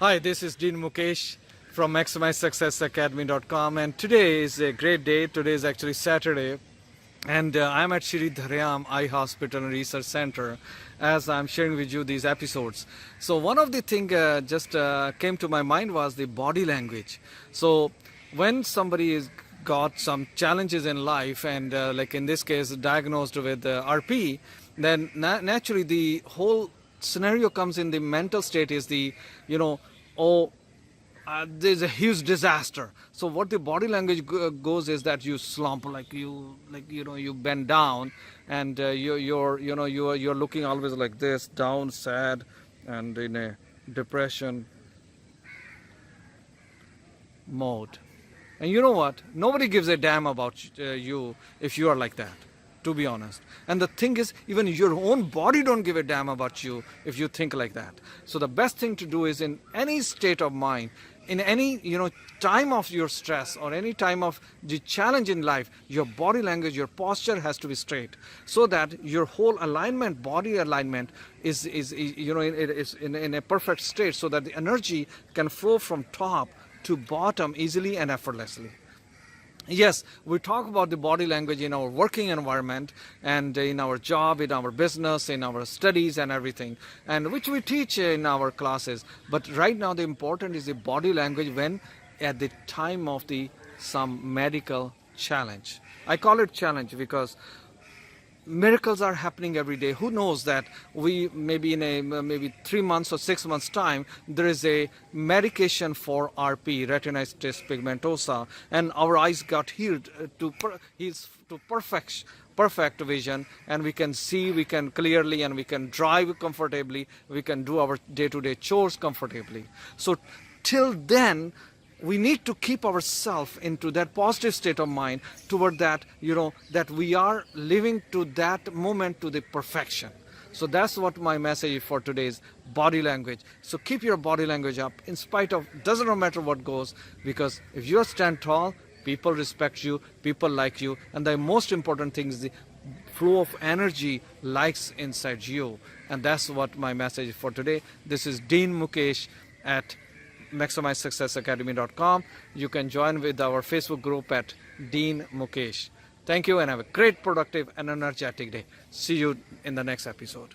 Hi, this is Dean Mukesh from MaximizeSuccessAcademy.com, and today is a great day. Today is actually Saturday, and I'm at Shri Dharyam Eye Hospital and Research Center as I'm sharing with you these episodes. So one of the things just came to my mind was the body language. So when somebody is got some challenges in life and like in this case diagnosed with RP, then naturally the whole scenario comes in the mental state is the, there's a huge disaster. So what the body language goes is that you slump, you bend down, and you're looking always like this, down, sad, and in a depression mode. And you know what? Nobody gives a damn about you if you are like that, to be honest. And the thing is, even your own body don't give a damn about you if you think like that. So the best thing to do is in any state of mind, in any time of your stress or any time of the challenge in life, your body language, your posture has to be straight, so that your whole alignment, body alignment is in a perfect state, so that the energy can flow from top to bottom easily and effortlessly. Yes, we talk about the body language in our working environment and in our job, in our business, in our studies and everything, and which we teach in our classes. But right now the important is the body language when at the time of some medical challenge. I call it challenge because miracles are happening every day. Who knows that we maybe in maybe 3 months or 6 months time there is a medication for RP, retinitis pigmentosa, and our eyes got healed to perfect vision, and we can see, we can clearly, and we can drive comfortably, we can do our day-to-day chores comfortably. So till then we need to keep ourselves into that positive state of mind toward that, that we are living to that moment to the perfection. So that's what my message for today is, body language. So keep your body language up in spite of, doesn't matter what goes, because if you stand tall, people respect you, people like you, and the most important thing is the flow of energy likes inside you. And that's what my message for today. This is Dean Mukesh at MaximizeSuccessAcademy.com. You can join with our Facebook group at Dean Mukesh. Thank you and have a great, productive and energetic day. See you in the next episode.